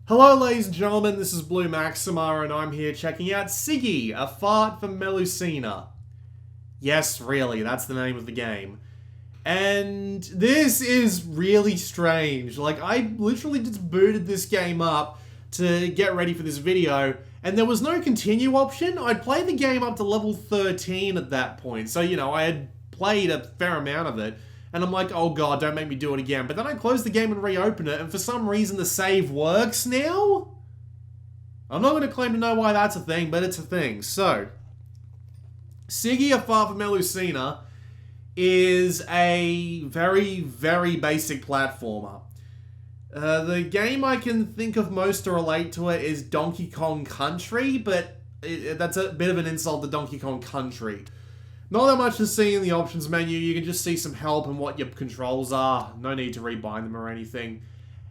Hello ladies and gentlemen, this is Blue Maxima and I'm here checking out Sigi, a fart from Melusina. Yes, really, that's the name of the game. And this is really strange. Like, I literally just booted this game up to get ready for this video, and there was no continue option. I'd played the game up to level 13 at that point, so, you know, I had played a fair amount of it. And I'm like, oh god, don't make me do it again. But then I closed the game and reopened it, and for some reason the save works now? I'm not going to claim to know why that's a thing, but it's a thing. So, Sigi, a fart from Melusina, is a very, very basic platformer. The game I can think of most to relate to it is Donkey Kong Country, but that's a bit of an insult to Donkey Kong Country. Not that much to see in the options menu, you can just see some help and what your controls are. No need to rebind them or anything.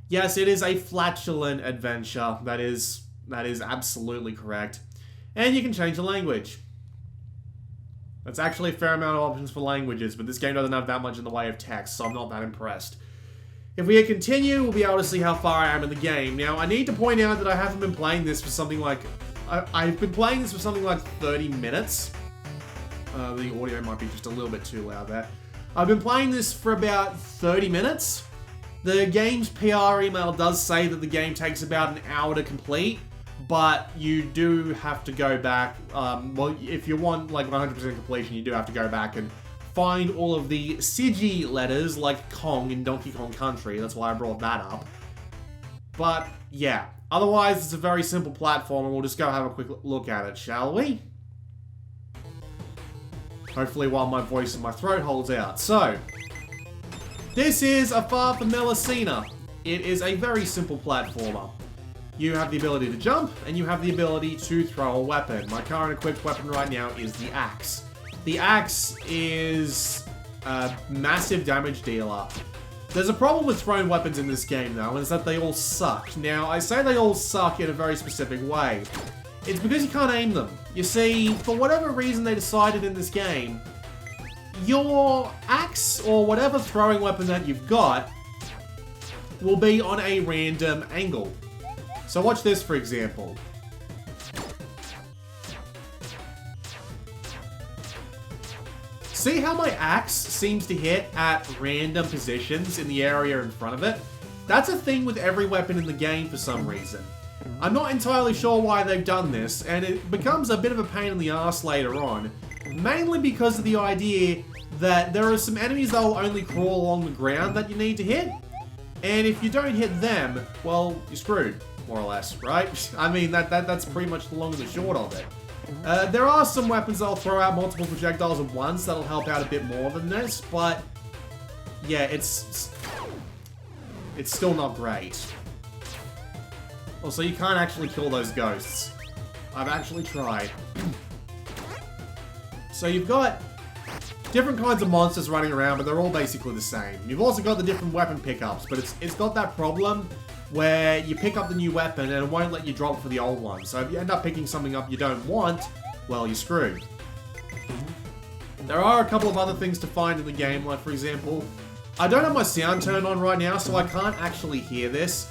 Yes, it is a flatulent adventure, that is absolutely correct. And you can change the language. That's actually a fair amount of options for languages, but this game doesn't have that much in the way of text, so I'm not that impressed. If we hit continue, we'll be able to see how far I am in the game. Now, I need to point out that I haven't been playing this for something like... I've been playing this for something like 30 minutes. The audio might be just a little bit too loud there. I've been playing this for about 30 minutes. The game's PR email does say that the game takes about an hour to complete, but you do have to go back. Well, if you want like 100% completion, you do have to go back and find all of the Sigi letters like Kong in Donkey Kong Country. That's why I brought that up. But yeah, otherwise it's a very simple platform, and we'll just go have a quick look at it, shall we? Hopefully while my voice in my throat holds out. So, this is a fart from Melusina. It is a very simple platformer. You have the ability to jump, and you have the ability to throw a weapon. My current equipped weapon right now is the axe. The axe is a massive damage dealer. There's a problem with throwing weapons in this game though, and it's that they all suck. Now, I say they all suck in a very specific way. It's because you can't aim them. You see, for whatever reason they decided in this game, your axe or whatever throwing weapon that you've got will be on a random angle. So watch this, for example. See how my axe seems to hit at random positions in the area in front of it? That's a thing with every weapon in the game for some reason. I'm not entirely sure why they've done this, and it becomes a bit of a pain in the ass later on, mainly because of the idea that there are some enemies that will only crawl along the ground that you need to hit, and if you don't hit them, well, you're screwed, more or less, right? I mean, that's pretty much the long and the short of it. There are some weapons that'll throw out multiple projectiles at once that'll help out a bit more than this, but yeah, it's still not great. Also, you can't actually kill those ghosts. I've actually tried. So you've got different kinds of monsters running around, but they're all basically the same. You've also got the different weapon pickups, but it's got that problem where you pick up the new weapon and it won't let you drop for the old one. So if you end up picking something up you don't want, well, you're screwed. There are a couple of other things to find in the game, like for example, I don't have my sound turned on right now, so I can't actually hear this.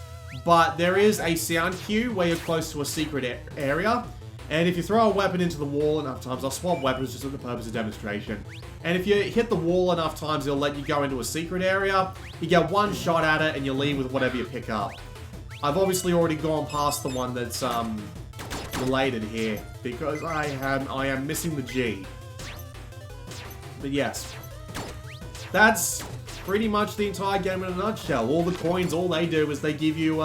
But there is a sound cue where you're close to a secret area, and if you throw a weapon into the wall enough times, I'll swap weapons just for the purpose of demonstration, and if you hit the wall enough times, it'll let you go into a secret area. You get one shot at it, and you leave with whatever you pick up. I've obviously already gone past the one that's related here, because I am missing the G. But yes, that's pretty much the entire game in a nutshell. All the coins, all they do is they give you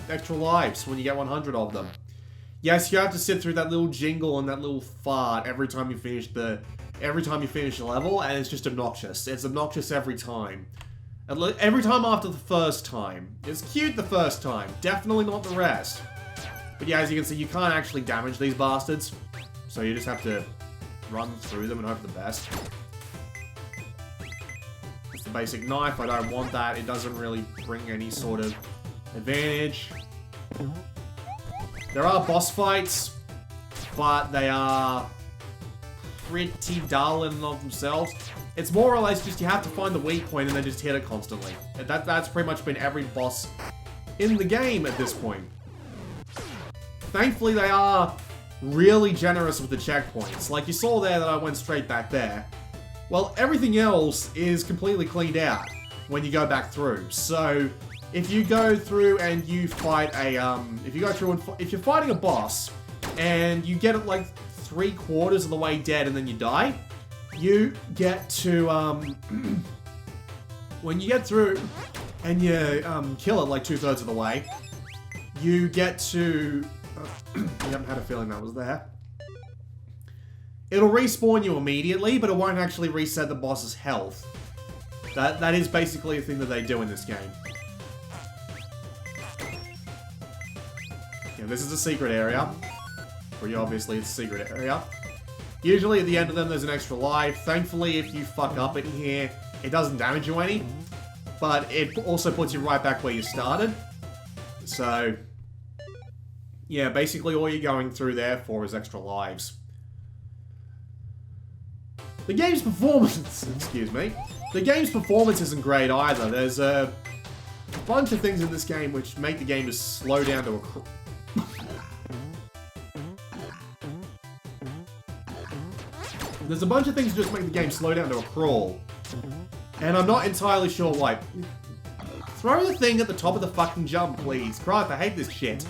extra lives when you get 100 of them. Yes, you have to sit through that little jingle and that little fart every time you finish the level, and it's just obnoxious. It's obnoxious every time. Every time after the first time. It's cute the first time, definitely not the rest. But yeah, as you can see, you can't actually damage these bastards, so you just have to run through them and hope for the best. The basic knife, I don't want that. It doesn't really bring any sort of advantage. There are boss fights, but they are pretty dull in and of themselves. It's more or less just you have to find the weak point and then just hit it constantly. That's pretty much been every boss in the game at this point. Thankfully, they are really generous with the checkpoints. Like you saw there that I went straight back there. Well, everything else is completely cleaned out when you go back through. So, if you go through and you fight a, if you're fighting a boss and you get it like 3/4 of the way dead and then you die, you get to, when you get through and you kill it like 2/3 of the way, you get to, you haven't had a feeling that was there. It'll respawn you immediately, but it won't actually reset the boss's health. That is basically a thing that they do in this game. Yeah, this is a secret area. Pretty obviously it's a secret area. Usually at the end of them there's an extra life. Thankfully, if you fuck up in here, it doesn't damage you any. But it also puts you right back where you started. So, yeah, basically all you're going through there for is extra lives. The game's performance, excuse me, the game's performance isn't great either. There's a bunch of things in this game which make the game just slow down to a crawl. There's a bunch of things that just make the game slow down to a crawl. And I'm not entirely sure why. Throw the thing at the top of the fucking jump, please. Christ, I hate this shit.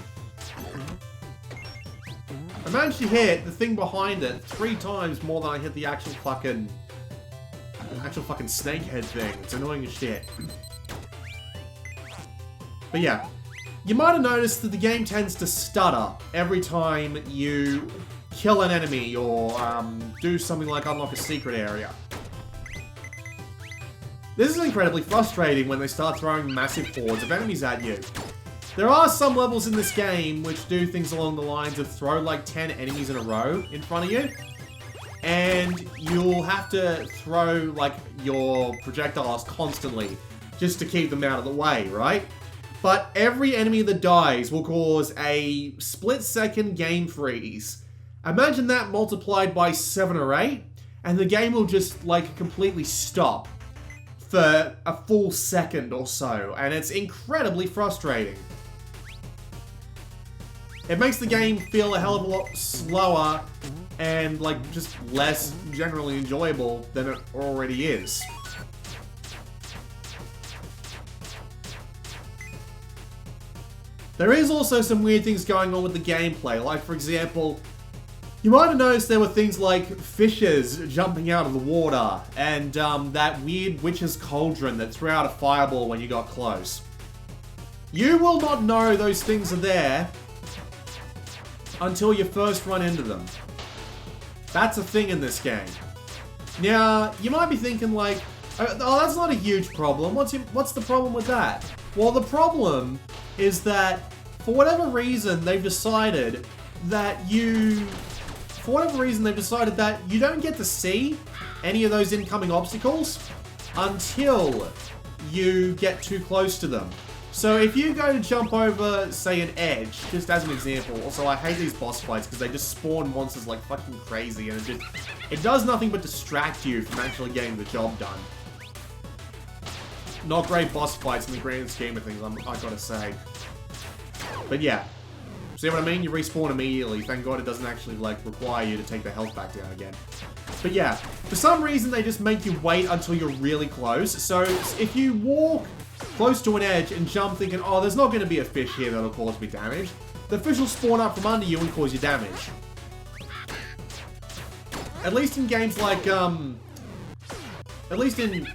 I managed to hit the thing behind it 3 times more than I hit the actual fucking snakehead thing. It's annoying as shit. But yeah, you might have noticed that the game tends to stutter every time you kill an enemy or do something like unlock a secret area. This is incredibly frustrating when they start throwing massive hordes of enemies at you. There are some levels in this game which do things along the lines of throw like 10 enemies in a row in front of you. And you'll have to throw like your projectiles constantly just to keep them out of the way, right? But every enemy that dies will cause a split-second game freeze. Imagine that multiplied by 7 or 8, and the game will just like completely stop for a full second or so, and it's incredibly frustrating. It makes the game feel a hell of a lot slower and like just less generally enjoyable than it already is. There is also some weird things going on with the gameplay, like for example, you might have noticed there were things like fishes jumping out of the water, and that weird witch's cauldron that threw out a fireball when you got close. You will not know those things are there until you first run into them. That's a thing in this game. Now, you might be thinking like, oh, that's not a huge problem. What's the problem with that? Well, the problem is that, for whatever reason, they've decided that you don't get to see any of those incoming obstacles until you get too close to them. So if you go to jump over, say, an edge, just as an example, also I hate these boss fights because they just spawn monsters like fucking crazy, and it does nothing but distract you from actually getting the job done. Not great boss fights in the grand scheme of things, I gotta say. But yeah. See what I mean? You respawn immediately. Thank God it doesn't actually, like, require you to take the health back down again. But yeah, for some reason they just make you wait until you're really close. So if you walk close to an edge and jump thinking, oh, there's not going to be a fish here that'll cause me damage, the fish will spawn up from under you and cause you damage. At least in games like, at least in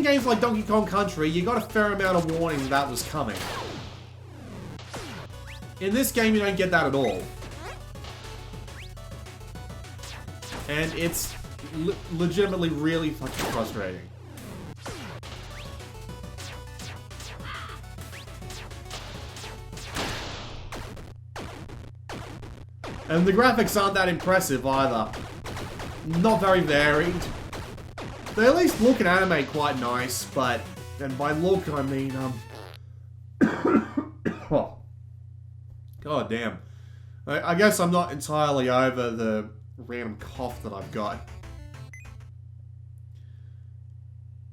games like Donkey Kong Country, you got a fair amount of warning that was coming. In this game, you don't get that at all. And it's legitimately really fucking frustrating. And the graphics aren't that impressive either. Not very varied. They at least look and animate quite nice, but... And by look, I mean, oh. God damn. I guess I'm not entirely over the random cough that I've got.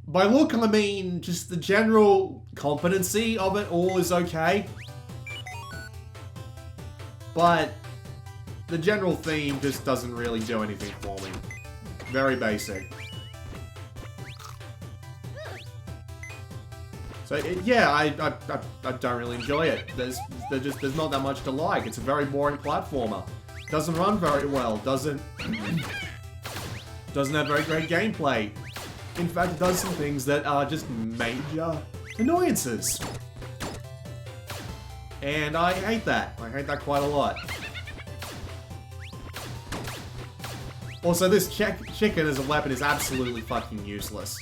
By look, I mean just the general competency of it all is okay. but the general theme just doesn't really do anything for me. Very basic. So, yeah, I don't really enjoy it. There's not that much to like. It's a very boring platformer. Doesn't run very well. Doesn't have very great gameplay. In fact, it does some things that are just major annoyances. And I hate that. I hate that quite a lot. Also, this chicken as a weapon is absolutely fucking useless.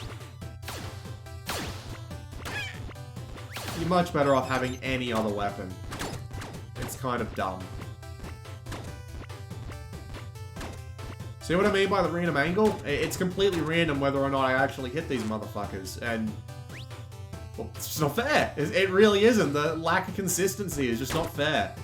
You're much better off having any other weapon. It's kind of dumb. See what I mean by the random angle? It's completely random whether or not I actually hit these motherfuckers, and... well, it's just not fair. It really isn't. The lack of consistency is just not fair.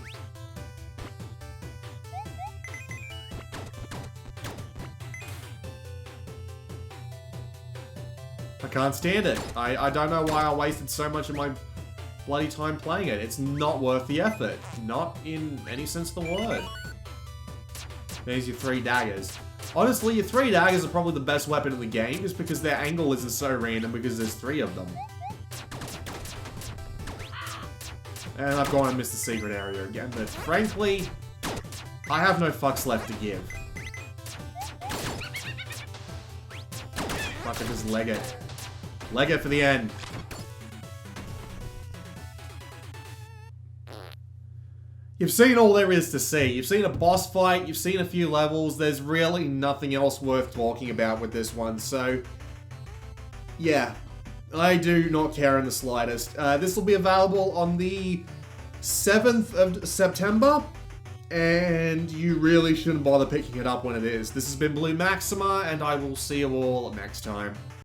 I can't stand it. I don't know why I wasted so much of my bloody time playing it. It's not worth the effort. Not in any sense of the word. There's your 3 daggers. Honestly, your 3 daggers are probably the best weapon in the game, just because their angle isn't so random because there's 3 of them. And I've gone and missed the secret area again, but frankly, I have no fucks left to give. Fucking just leg it. Leg it for the end. You've seen all there is to see. You've seen a boss fight, you've seen a few levels, there's really nothing else worth talking about with this one, so... yeah. I do not care in the slightest. This will be available on the 7th of September, and you really shouldn't bother picking it up when it is. This has been Blue Maxima, and I will see you all next time.